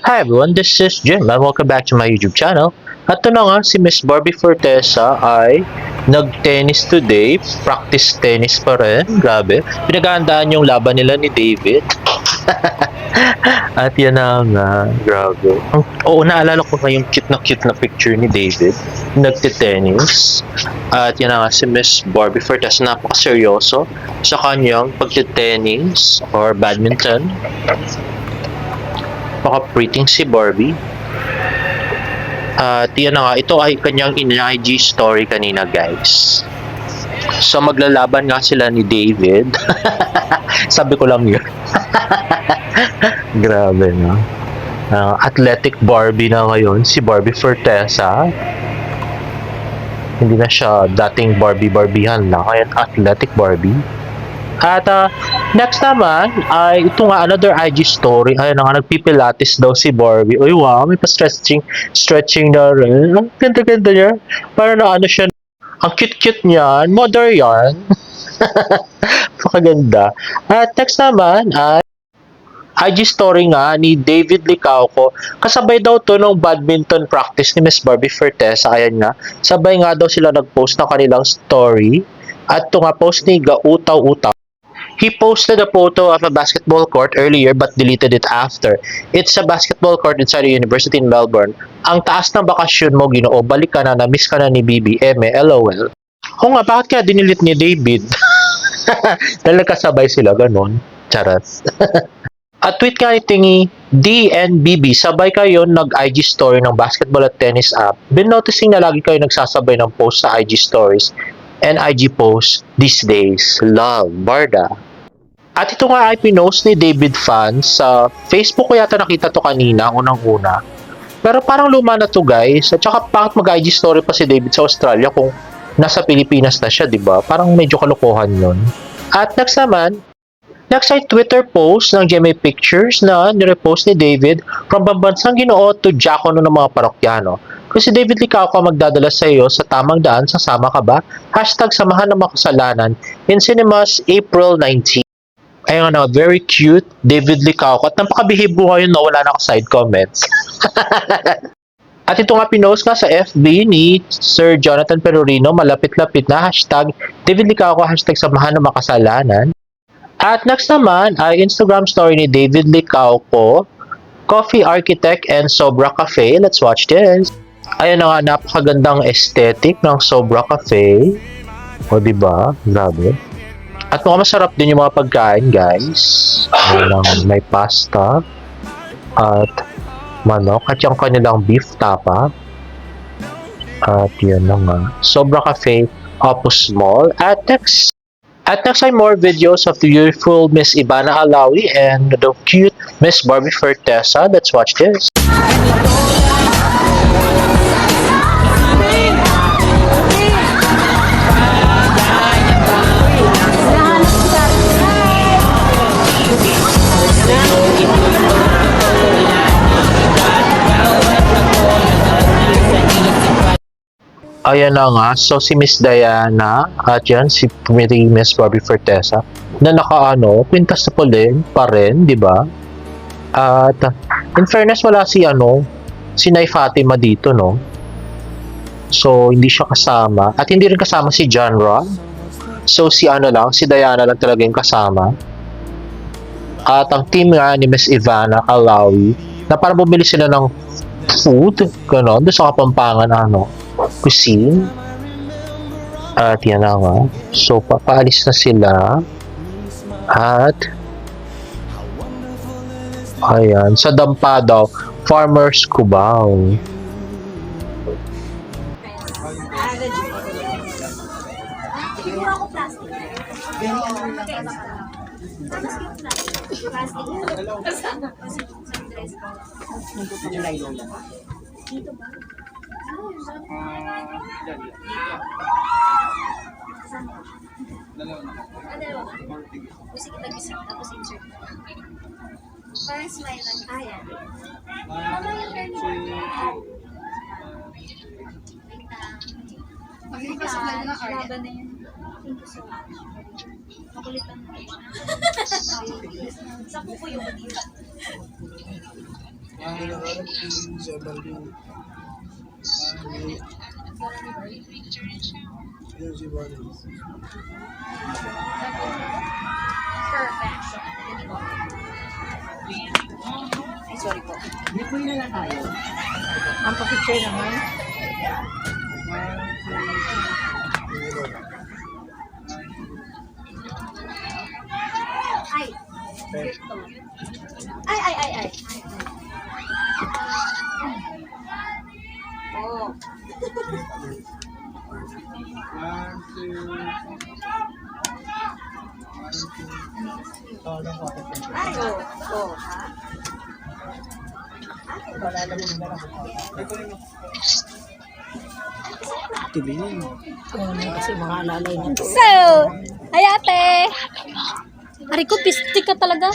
Hi everyone, this is Jim and welcome back to my YouTube channel. At ito na nga, si Miss Barbie Fortesa ay nag-tennis today, practice tennis pa rin, grabe. Pinaghahandaan yung laban nila ni David. At yan na nga, grabe. Oo, naalala ko na yung cute na picture ni David, nagte-tennis. At yan na nga, si Miss Barbie Fortesa, napakaseryoso sa kanyang pagte-tennis or badminton. Napaka-pretty si Barbie. At yan na nga, ito ay kanyang in-IG story kanina guys. So maglalaban nga sila ni David. Sabi ko lang yun. Grabe no. Athletic Barbie na ngayon, si Barbie Fortesa. Hindi na siya dating Barbie-Barbihan na, kaya athletic Barbie. At next naman ay ito nga another IG story. Ayun nga, nagpipilates daw si Barbie. Uy wow, may pa-stretching na rin. Ang ganda-ganda niya. Parang na ano siya. Ang cute-cute niyan. Mother yan. Pakaganda. At next naman ay IG story nga ni David Licauco. Kasabay daw to ng badminton practice ni Miss Barbie Fortesa. Ayan nga. Sabay nga daw sila nag-post ng kanilang story. At ito nga post ni Gautaw-Utaw. He posted a photo of a basketball court earlier but deleted it after. It's a basketball court inside a university in Melbourne. Ang taas ng bakasyon mo, Ginoo, balik ka na, na-miss ka na ni BBM, LOL. Oo nga, bakit kaya dinilit ni David? Dahil nagkasabay sila, ganun. Charat. At tweet nga ni Tingy, DNBB, sabay kayo nag-IG story ng basketball at tennis app. Been noticing na lagi kayo nagsasabay ng post sa IG stories and IG posts these days. Love, Barda. At ito nga ay pinost ni David Fan sa Facebook ko yata nakita to kanina, unang-una. Pero parang luma na to guys. At saka bakit mag-IG story pa si David sa Australia kung nasa Pilipinas na siya, di ba? Parang medyo kalokohan yun. At next naman, next ay Twitter post ng GMA Pictures na nirepost ni David from Pambansang Ginoo to Diakono ng mga parokyano. Kung si David Licauco magdadala sa iyo sa tamang daan, sasama ka ba? Hashtag samahan ng makasalanan in cinemas April 19. Ayun na, very cute, David Licauco. At napakabihib mo ngayon na wala na ako side comments. At ito nga pinost nga sa FB ni Sir Jonathan Perurino, malapit-lapit na, hashtag David Licauco, hashtag samahan ng makasalanan. At next naman ay Instagram story ni David Licauco, Coffee Architect and Sobra Cafe. Let's watch this. Ayan na nga, napakagandang aesthetic ng Sobra Cafe. O diba? Grabe. At mukhang masarap din yung mga pagkain, guys. Ayan, may pasta at manok at yung kanilang beef tapa. At yun na nga. Sobra Cafe, Opus Mall. At next ay more videos of the beautiful Miss Ivana Alawi and the cute Miss Barbie Fortesa. Let's watch this. Ayan na nga, so si Miss Diana at yan si Miss Barbie Fortesa na kwintas na pa rin, di ba? At in fairness, wala si si Nay Fatima dito, no? So hindi siya kasama at hindi rin kasama si Janra. So si si Diana lang talaga yung kasama. At ang team nga ni Miss Ivana Alawi na parang bumili sila ng food, gano'n, doon sa Kapampangan, cuisine. At yan na nga. So, papaalis na sila. At ayan, sa Dampa daw, Farmers Cubao. Dito ba? Dalawa ba? Sige, tag-isa. Tapos insert. Parang smile lang. Ayan. Pagkakasal na art. Laban na yun. Thank you so much. Makulitan mo. Sa kuko yung dito. Nakaharap si Barbie. Yan si Barbie. Perfection. Ay, sorry po. Ang pa-picture naman. Ay. Ay. Oh. Ay, oh. Ha? Tingin. Kasi mga alalay na to. So, ay ate. Ari ko, pistik ka talaga.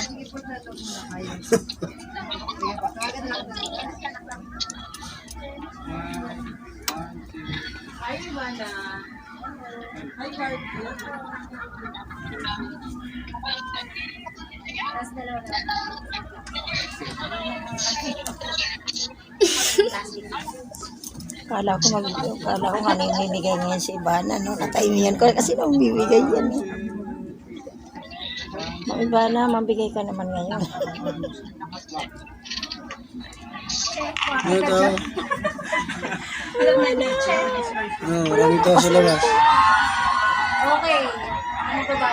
Tapos dalawa na. Kala ko kanina bibigay ngayon si Ivana, no? Nataimihan ko kasi nung bibigay yan, eh. Ma'am Ivana, mabigay ka naman ngayon. Ano to? Maraming tao sa labas. Okay. Ano ba ba?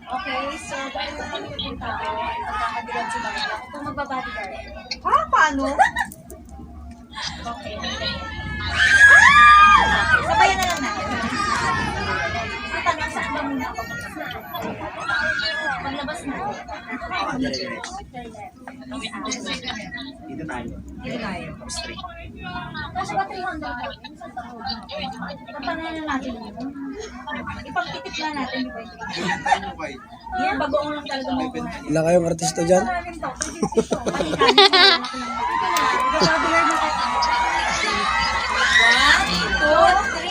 Okay, so dahil sa kami yung tao, pagkakabilan sila nila. Kung magbabodyguard. Ha? Paano? Okay. Sabayan na lang natin. Ang tanong, saan ba muna ako? Paglabas na. Dito tayo. Kasi ba 300 ba? Tapanan na natin yun. Ipagtitip na natin, di ba? Yan, bagoong lang talaga mo. Ilan kayong artista dyan? Maraming to. Vocabulary mo tayo. 1, 2, 3.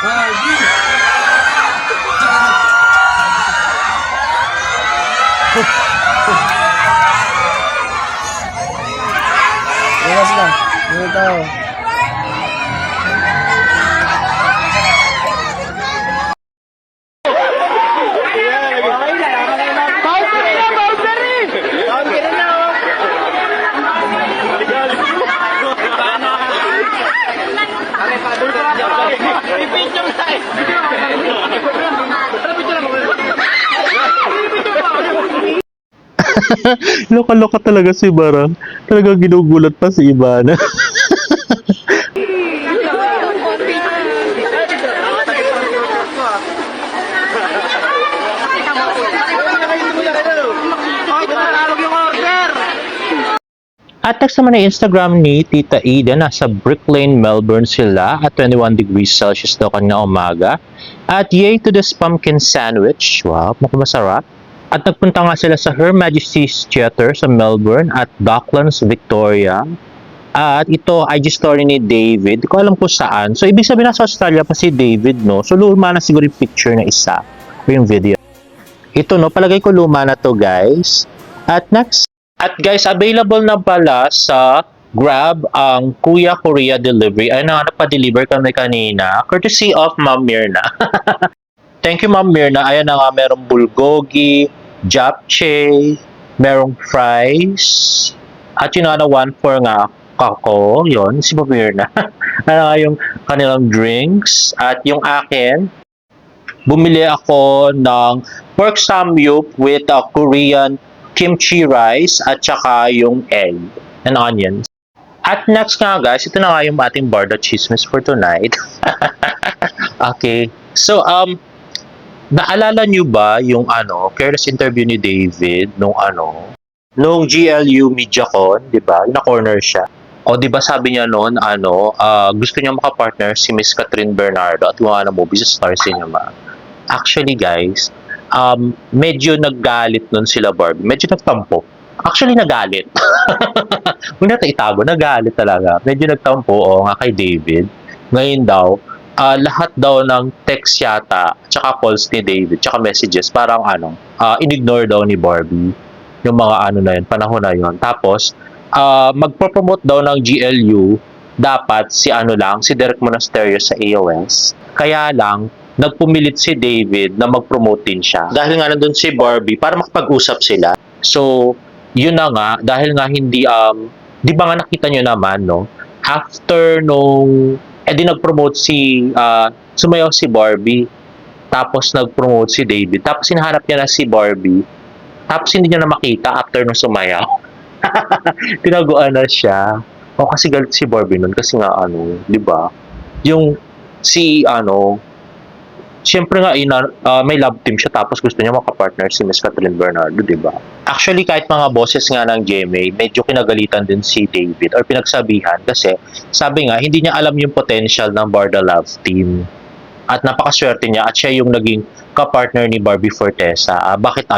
Barbie! Labas na. Mga tao. Loka-loka talaga si Barang. Talaga ginugulat pa si Ivana. At next naman ay Instagram ni Tita Ida. Nasa Brick Lane, Melbourne sila at 21 degrees Celsius daw kanya umaga. At yay to this pumpkin sandwich. Wow, mukhang masarap. At nagpunta nga sila sa Her Majesty's Theatre sa Melbourne at Docklands, Victoria. At ito, IG story ni David. Hindi ko alam kung saan. So, ibig sabihin nasa Australia pa si David, no? So, luma na siguro yung picture na isa o yung video. Ito, no? Palagay ko luma na to, guys. At next. At guys, available na pala sa Grab ang Kuya Korea Delivery. Ay, napa-deliver kami kanina. Courtesy of Ma'am Mirna. Thank you, Ma'am Mirna. Ayan na nga, merong bulgogi, japchae, merong fries, at yun na 1-4 nga ako. Yun, si Ma'am Mirna. Ano nga yung kanilang drinks. At yung akin, bumili ako ng pork samgyup with a Korean kimchi rice at saka yung egg and onions. At next nga guys, ito na nga yung ating Barda Chismis for tonight. Okay. So, naalala nyo ba yung careless interview ni David nung GLU MediaCon, di ba? Na-corner siya. O di ba sabi niya noon, gusto niya makapartner si Miss Catherine Bernardo at yung movie sa Star Cinema. Actually guys, medyo naggalit nun sila Barbie. Medyo nagtampo. Actually, nagalit. Huwag natin itago. Nagalit talaga. Medyo nagtampo nga kay David. Ngayon daw, lahat daw ng text yata, tsaka calls ni David, tsaka messages, parang in-ignore daw ni Barbie yung mga na yun, panahon na yun. Tapos, magpo-promote daw ng GLU, dapat si Derek Monasterio sa AOS. Kaya lang, nagpumilit si David na mag-promote din siya. Dahil nga nandun si Barbie, para makapag-usap sila. So, yun na nga, dahil nga hindi, di ba nga nakita nyo naman, no? After nung, di nag-promote sumayaw si Barbie, tapos nag-promote si David, tapos hinahanap niya na si Barbie, tapos hindi niya na makita after nung sumayaw. Tinaguan na siya. O kasi galit si Barbie nun, kasi nga di ba? Yung, siyempre nga, may love team siya tapos gusto niya makapartner si Miss Catherine Bernardo, di ba? Actually, kahit mga bosses nga ng GMA, medyo kinagalitan din si David or pinagsabihan kasi sabi nga, hindi niya alam yung potential ng Barda Love Team. At napakaswerte niya at siya yung naging kapartner ni Barbie Fortesa. Bakit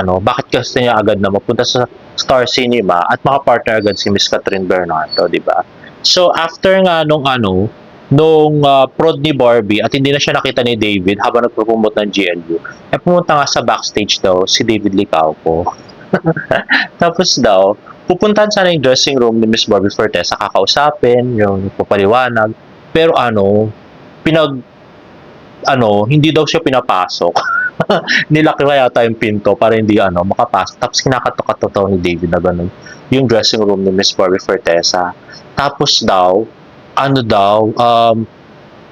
gusto niya agad na mapunta sa Star Cinema at makapartner agad si Miss Catherine Bernardo, di ba? So, after nga nung prod ni Barbie at hindi na siya nakita ni David habang nagpo-promote ng GLU, pumunta nga sa backstage daw si David Licauco. Tapos daw, pupuntahan sana yung dressing room ni Miss Barbie Fortesa, kakausapin, yung papaliwanag. Pero hindi daw siya pinapasok. Nilaki na yata yung pinto para hindi makapasok. Tapos kinakatok-katok ni David na ganun yung dressing room ni Miss Barbie Fortesa. Tapos daw,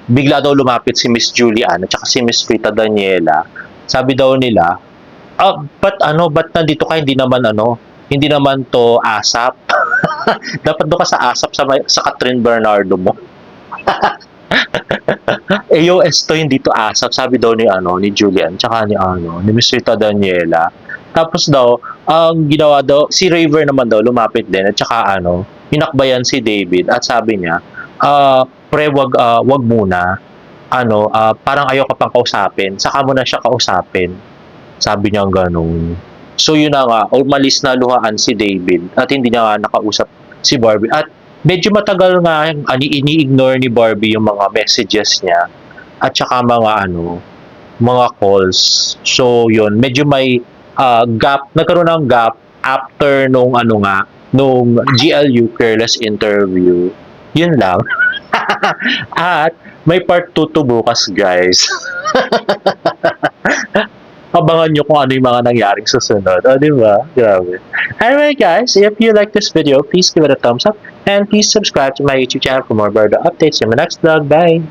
bigla daw lumapit si Miss Julian at saka si Miss Rita Daniela. Sabi daw nila, ba't nandito ka? Hindi naman to ASAP. Dapat doon ka sa ASAP sa Catherine Bernardo mo. AOS to, hindi to ASAP, sabi daw ni Julian, tsaka ni Miss Rita Daniela. Tapos daw, ang ginawa daw, si Raver naman daw, lumapit din, at tsaka hinakbayan si David, at sabi niya, pre, wag muna, parang ayaw ka pang kausapin, saka mo na siya kausapin. Sabi niya ganun. So yun na nga, umalis na luhaan si David, at hindi niya nga nakausap si Barbie. At medyo matagal nga ini-ignore ni Barbie yung mga messages niya at saka mga calls. So yun, medyo may gap, nagkaroon ng gap after nung GLU Careless interview. Yun lang. At may part 2 to bukas, guys. Abangan nyo kung ano yung mga nangyaring susunod. Di ba? Grabe. Anyway, guys, if you like this video, please give it a thumbs up and please subscribe to my YouTube channel for more Barda updates in my next vlog. Bye!